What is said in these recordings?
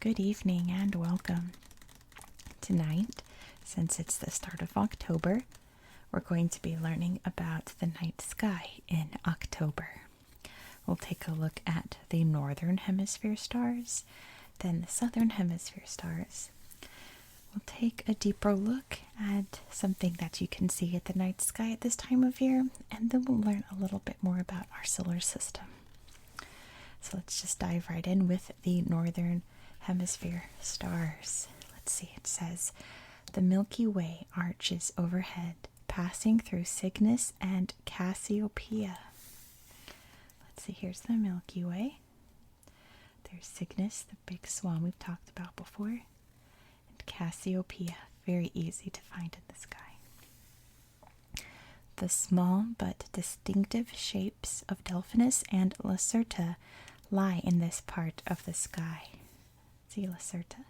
Good evening and welcome. Tonight, since it's the start of October, we're going to be learning about the night sky in October. We'll take a look at the northern hemisphere stars, then the southern hemisphere stars. We'll take a deeper look at something that you can see at the night sky at this time of year, and then we'll learn a little bit more about our solar system. So let's just dive right in with the northern hemisphere stars. Let's see, it says, the Milky Way arches overhead, passing through Cygnus and Cassiopeia. Let's see, here's the Milky Way. There's Cygnus, the big swan we've talked about before, and Cassiopeia, very easy to find in the sky. The small but distinctive shapes of Delphinus and Lacerta lie in this part of the sky. See Lacerta?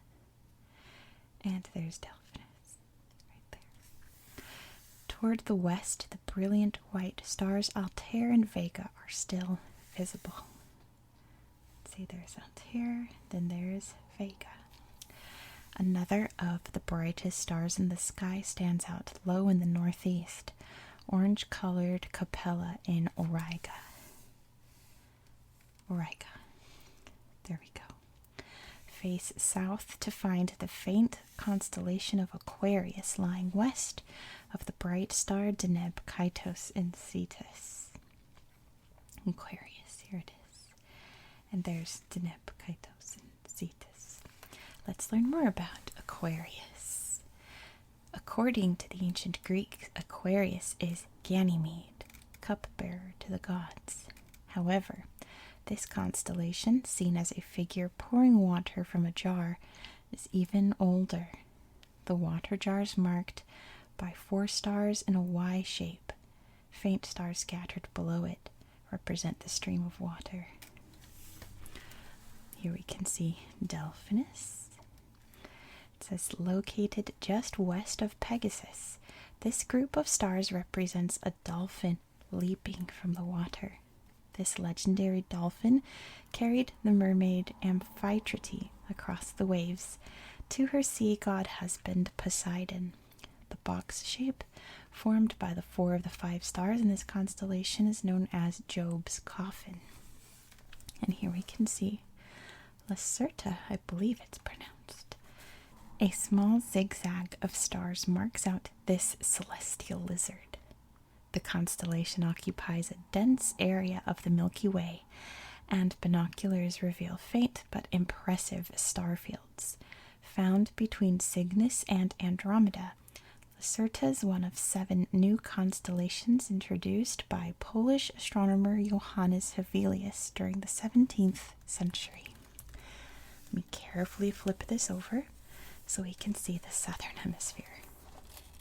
And there's Delphinus, right there. Toward the west, the brilliant white stars Altair and Vega are still visible. See, there's Altair, then there's Vega. Another of the brightest stars in the sky stands out low in the northeast, orange-colored Capella in Auriga. There we go. Face south to find the faint constellation of Aquarius lying west of the bright star Deneb, Kaitos, and Cetus. Aquarius, here it is. And there's Deneb, Kaitos, and Cetus. Let's learn more about Aquarius. According to the ancient Greeks, Aquarius is Ganymede, cupbearer to the gods. However, this constellation, seen as a figure pouring water from a jar, is even older. The water jar is marked by 4 stars in a Y shape. Faint stars scattered below it represent the stream of water. Here we can see Delphinus. It says located just west of Pegasus. This group of stars represents a dolphin leaping from the water. This legendary dolphin carried the mermaid Amphitrite across the waves to her sea god husband Poseidon. The box shape formed by the 4 of the 5 stars in this constellation is known as Job's coffin. And here we can see Lacerta, I believe it's pronounced. A small zigzag of stars marks out this celestial lizard. The constellation occupies a dense area of the Milky Way, and binoculars reveal faint but impressive star fields. Found between Cygnus and Andromeda, Lacerta is one of 7 new constellations introduced by Polish astronomer Johannes Hevelius during the 17th century. Let me carefully flip this over so we can see the southern hemisphere.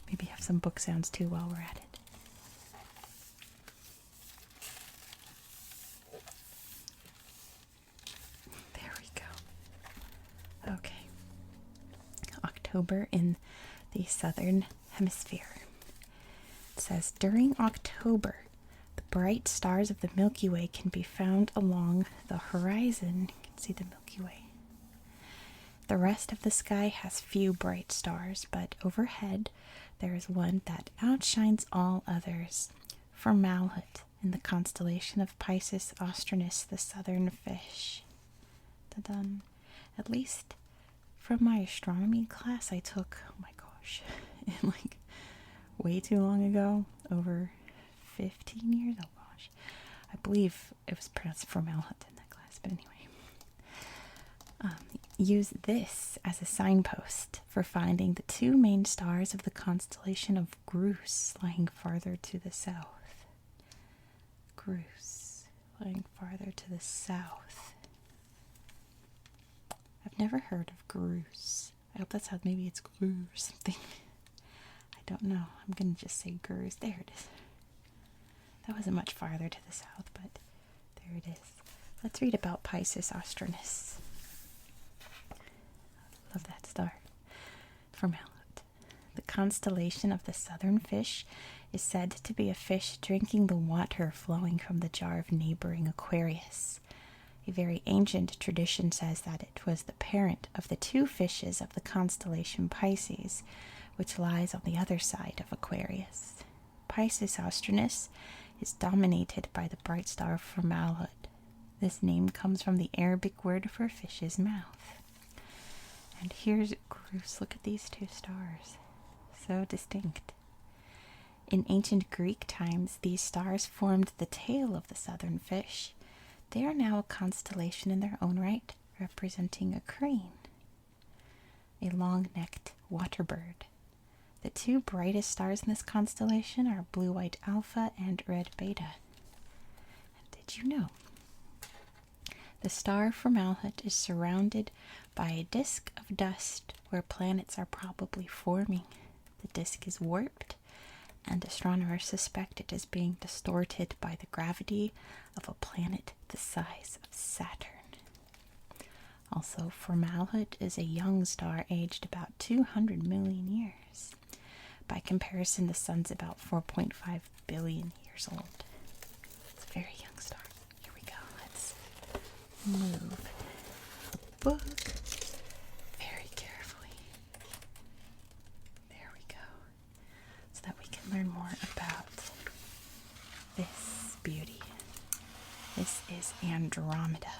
Maybe have some book sounds too while we're at it. Okay, October in the southern hemisphere. It says, during October, the bright stars of the Milky Way can be found along the horizon. You can see the Milky Way. The rest of the sky has few bright stars, but overhead there is one that outshines all others. Formalhaut in the constellation of Pisces Austrinus, the southern fish. Ta-dun. At least from my astronomy class I took, oh my gosh, like way too long ago, over 15 years, oh gosh. I believe it was pronounced formalhaut in that class, but anyway. Use this as a signpost for finding the 2 main stars of the constellation of Grus lying farther to the south. Grus lying farther to the south. I've never heard of Grus. I hope that's how, maybe it's Gru or something. I don't know. I'm going to just say Grus. There it is. That wasn't much farther to the south, but there it is. Let's read about Pisces Austrinus. Love that star. Formalhaut. The constellation of the southern fish is said to be a fish drinking the water flowing from the jar of neighboring Aquarius. A very ancient tradition says that it was the parent of the two fishes of the constellation Pisces, which lies on the other side of Aquarius. Pisces Austrinus is dominated by the bright star Formalhaut. This name comes from the Arabic word for fish's mouth. And here's Grus. Look at these two stars. So distinct. In ancient Greek times, these stars formed the tail of the southern fish. They are now a constellation in their own right, representing a crane, a long-necked water bird. The two brightest stars in this constellation are blue-white Alpha and red Beta. And did you know? The star Formalhaut is surrounded by a disk of dust where planets are probably forming. The disk is warped, and astronomers suspect it is being distorted by the gravity of a planet the size of Saturn. Also, Formalhaut is a young star aged about 200 million years. By comparison, the Sun's about 4.5 billion years old. It's a very young star. Here we go. Let's move the book very carefully. There we go. So that we can learn more about this beauty. This is Andromeda.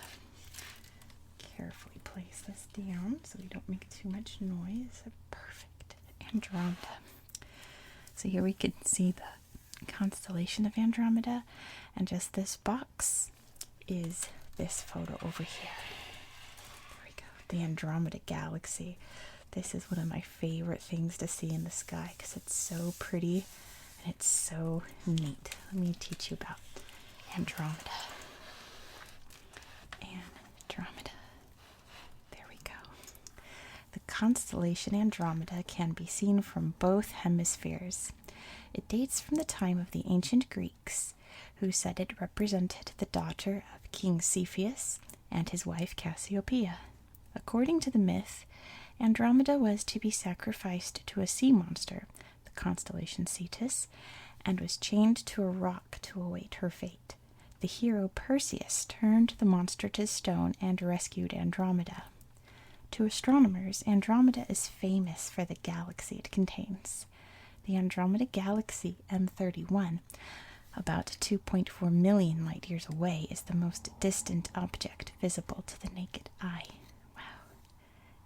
Carefully place this down so we don't make too much noise. Perfect. Andromeda. So here we can see the constellation of Andromeda, and just this box is this photo over here. There we go. The Andromeda galaxy. This is one of my favorite things to see in the sky because it's so pretty and it's so neat. Let me teach you about Andromeda. Andromeda. There we go. The constellation Andromeda can be seen from both hemispheres. It dates from the time of the ancient Greeks, who said it represented the daughter of King Cepheus and his wife Cassiopeia. According to the myth, Andromeda was to be sacrificed to a sea monster, the constellation Cetus, and was chained to a rock to await her fate. The hero Perseus turned the monster to stone and rescued Andromeda. To astronomers, Andromeda is famous for the galaxy it contains. The Andromeda galaxy M31, about 2.4 million light-years away, is the most distant object visible to the naked eye. Wow.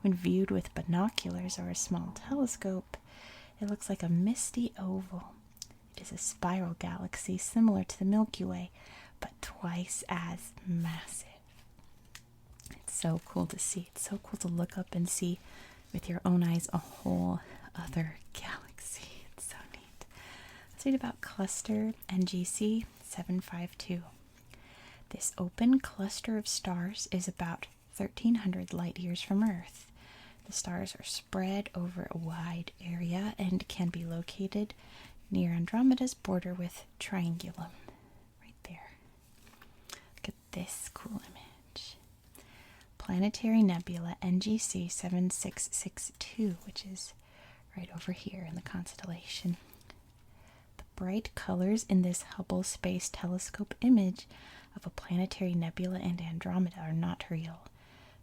When viewed with binoculars or a small telescope, it looks like a misty oval. It is a spiral galaxy similar to the Milky Way, but twice as massive. It's so cool to see. It's so cool to look up and see with your own eyes a whole other galaxy. It's so neat. Let's read about cluster NGC 752. This open cluster of stars is about 1,300 light-years from Earth. The stars are spread over a wide area and can be located near Andromeda's border with Triangulum. Right there. Look at this cool image. Planetary nebula NGC 7662, which is right over here in the constellation. The bright colors in this Hubble Space Telescope image of a planetary nebula and Andromeda are not real.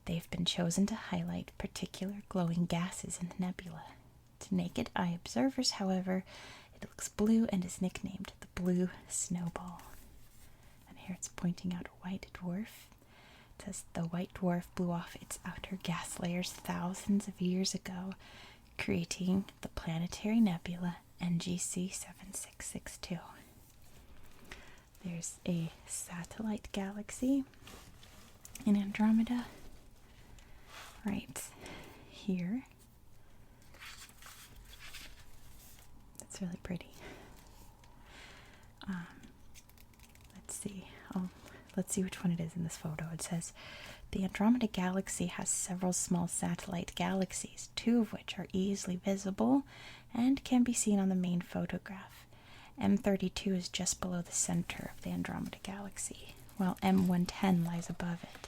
They've been chosen to highlight particular glowing gases in the nebula. To naked eye observers, however, it looks blue and is nicknamed the Blue Snowball. And here it's pointing out a white dwarf. It says the white dwarf blew off its outer gas layers thousands of years ago, creating the planetary nebula NGC 7662. There's a satellite galaxy in Andromeda right here. That's really pretty. Let's see. Let's see which one it is in this photo. It says the Andromeda galaxy has several small satellite galaxies, two of which are easily visible and can be seen on the main photograph. M32 is just below the center of the Andromeda galaxy, while M110 lies above it.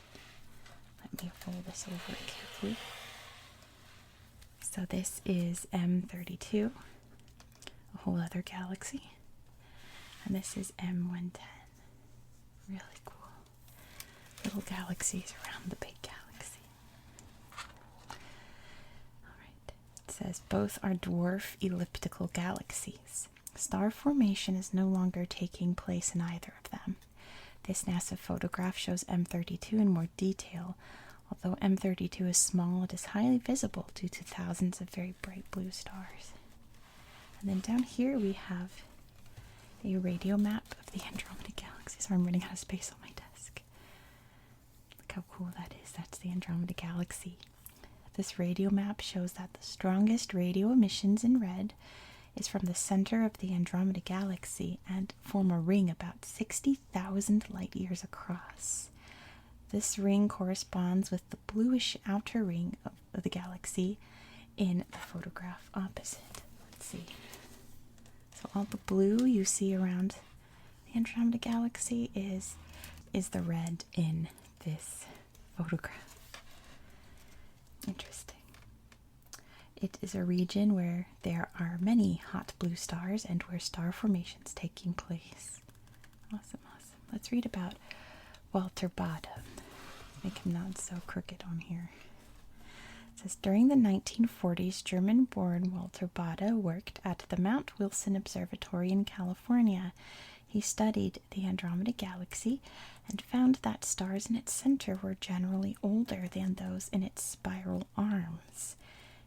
Let me fold this over carefully. So this is M32, a whole other galaxy, and this is M110. Really cool. little galaxies around the big galaxy. Alright, it says both are dwarf elliptical galaxies. Star formation is no longer taking place in either of them. This NASA photograph shows M32 in more detail. Although M32 is small, it is highly visible due to thousands of very bright blue stars. And then down here we have a radio map of the Andromeda galaxy. Sorry, I'm running out of space on my desk. Look how cool that is. That's the Andromeda galaxy. This radio map shows that the strongest radio emissions in red is from the center of the Andromeda galaxy and form a ring about 60,000 light years across. This ring corresponds with the bluish outer ring of the galaxy in the photograph opposite. Let's see. So all the blue you see around the Andromeda galaxy is the red in this photograph. Interesting. It is a region where there are many hot blue stars and where star formation is taking place. Awesome, awesome. Let's read about Walter Baade. Make him not so crooked on here. It says, during the 1940s, German-born Walter Baade worked at the Mount Wilson Observatory in California. He studied the Andromeda galaxy and found that stars in its center were generally older than those in its spiral arms.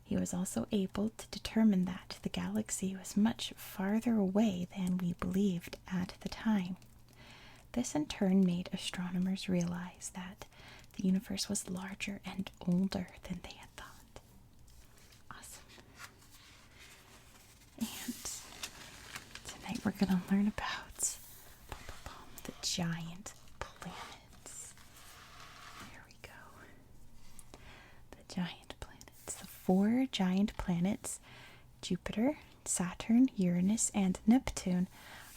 He was also able to determine that the galaxy was much farther away than we believed at the time. This in turn made astronomers realize that the universe was larger and older than they had thought. Awesome. And tonight we're going to learn about the giant planets. There we go. The giant planets. The 4 giant planets, Jupiter, Saturn, Uranus, and Neptune,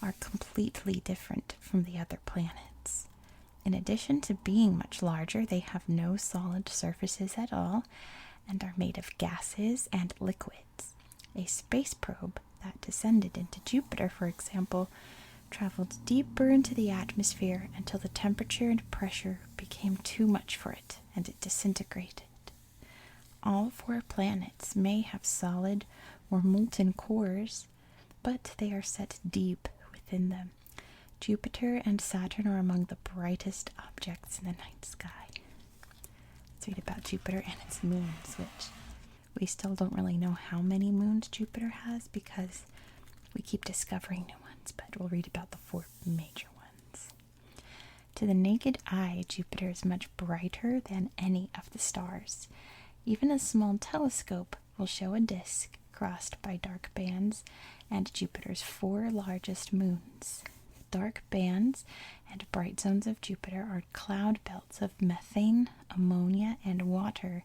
are completely different from the other planets. In addition to being much larger, they have no solid surfaces at all and are made of gases and liquids. A space probe that descended into Jupiter, for example, traveled deeper into the atmosphere until the temperature and pressure became too much for it, and it disintegrated. All 4 planets may have solid or molten cores, but they are set deep within them. Jupiter and Saturn are among the brightest objects in the night sky. Let's read about Jupiter and its moons, which we still don't really know how many moons Jupiter has because we keep discovering new ones, but we'll read about the 4 major ones. To the naked eye, Jupiter is much brighter than any of the stars. Even a small telescope will show a disk crossed by dark bands and Jupiter's 4 largest moons. Dark bands and bright zones of Jupiter are cloud belts of methane, ammonia, and water,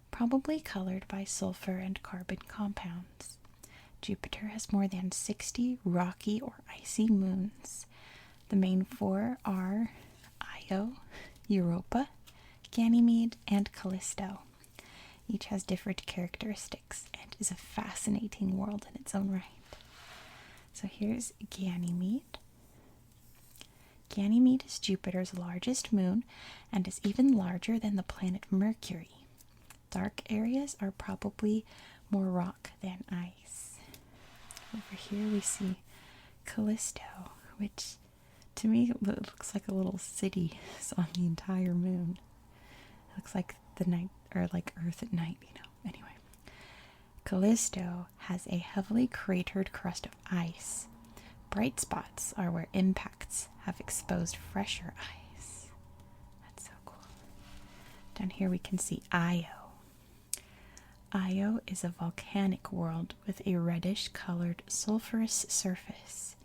probably colored by sulfur and carbon compounds. Jupiter has more than 60 rocky or icy moons. The main 4 are Io, Europa, Ganymede, and Callisto. Each has different characteristics and is a fascinating world in its own right. So here's Ganymede. Ganymede is Jupiter's largest moon and is even larger than the planet Mercury. Dark areas are probably more rock than ice. Over here we see Callisto, which to me looks like a little city on the entire moon. It looks like the night, or like Earth at night, Anyway, Callisto has a heavily cratered crust of ice. Bright spots are where impacts have exposed fresher ice. That's so cool. Down here we can see Io. Io is a volcanic world with a reddish-colored sulfurous surface.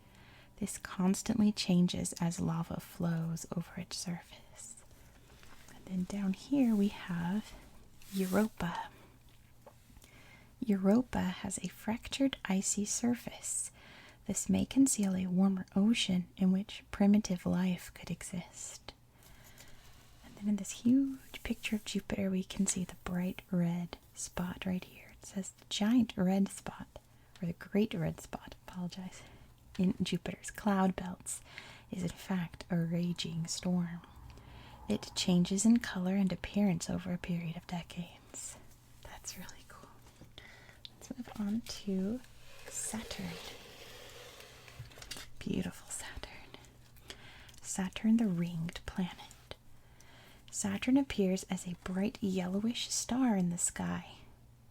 This constantly changes as lava flows over its surface. And then down here we have Europa. Europa has a fractured icy surface. This may conceal a warmer ocean in which primitive life could exist. And then in this huge picture of Jupiter, we can see the bright red spot right here. It says the giant red spot, or the great red spot, apologize, in Jupiter's cloud belts is in fact a raging storm. It changes in color and appearance over a period of decades. That's really cool. Let's move on to Saturn. Beautiful Saturn. Saturn, the ringed planet. Saturn appears as a bright yellowish star in the sky.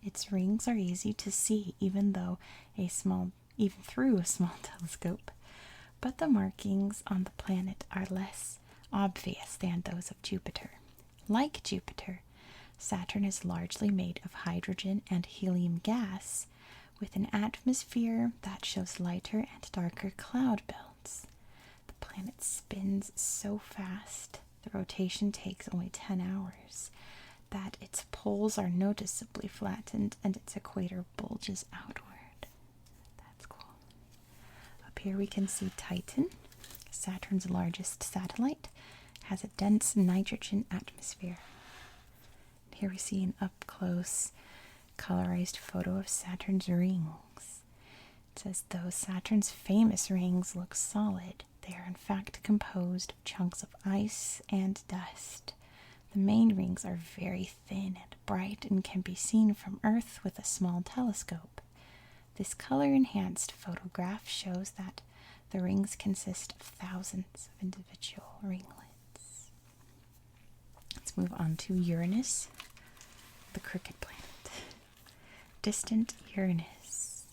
Its rings are easy to see even through a small telescope. But the markings on the planet are less obvious than those of Jupiter. Like Jupiter, Saturn is largely made of hydrogen and helium gas, with an atmosphere that shows lighter and darker cloud belts. The planet spins so fast, the rotation takes only 10 hours, that its poles are noticeably flattened and its equator bulges outward. That's cool. Up here we can see Titan, Saturn's largest satellite. It has a dense nitrogen atmosphere. Here we see an up-close colorized photo of Saturn's rings. It says, though Saturn's famous rings look solid, they are in fact composed of chunks of ice and dust. The main rings are very thin and bright and can be seen from Earth with a small telescope. This color-enhanced photograph shows that the rings consist of thousands of individual ringlets. Let's move on to Uranus, the cricket planet. Distant Uranus.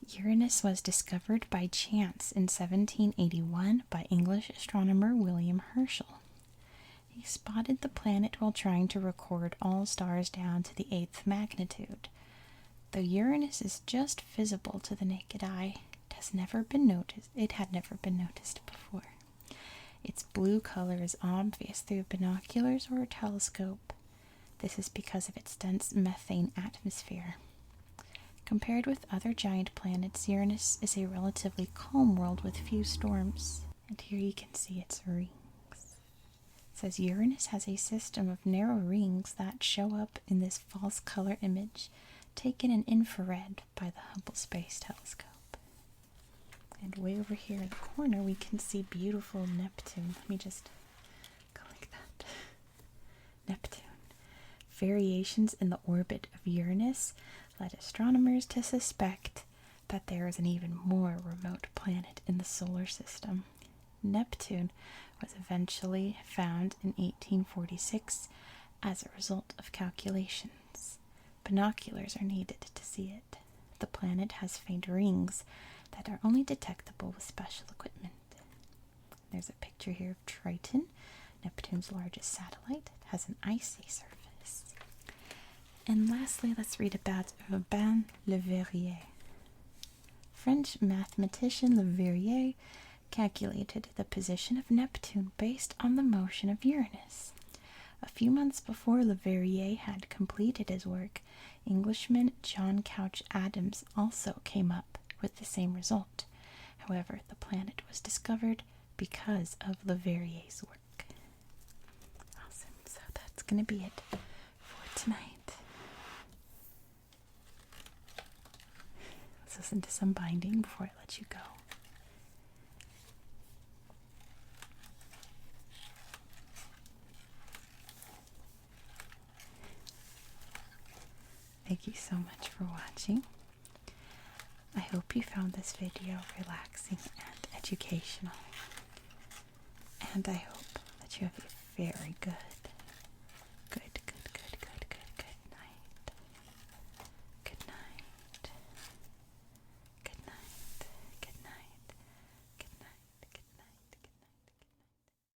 Uranus was discovered by chance in 1781 by English astronomer William Herschel. He spotted the planet while trying to record all stars down to the 8th magnitude. Though Uranus is just visible to the naked eye, it had never been noticed before. Its blue color is obvious through binoculars or a telescope. This is because of its dense methane atmosphere. Compared with other giant planets, Uranus is a relatively calm world with few storms. And here you can see its rings. It says Uranus has a system of narrow rings that show up in this false color image taken in infrared by the Hubble Space Telescope. And way over here in the corner we can see beautiful Neptune. Let me just go like that. Neptune. Variations in the orbit of Uranus led astronomers to suspect that there is an even more remote planet in the solar system. Neptune was eventually found in 1846 as a result of calculations. Binoculars are needed to see it. The planet has faint rings that are only detectable with special equipment. There's a picture here of Triton, Neptune's largest satellite. It has an icy surface. And lastly, let's read about Urbain Le Verrier. French mathematician Le Verrier calculated the position of Neptune based on the motion of Uranus. A few months before Le Verrier had completed his work, Englishman John Couch Adams also came up with the same result. However, the planet was discovered because of Le Verrier's work. Awesome. So that's going to be it for tonight. Let's listen to some binding before I let you go. Thank you so much for watching. I hope you found this video relaxing and educational. And I hope that you have a very good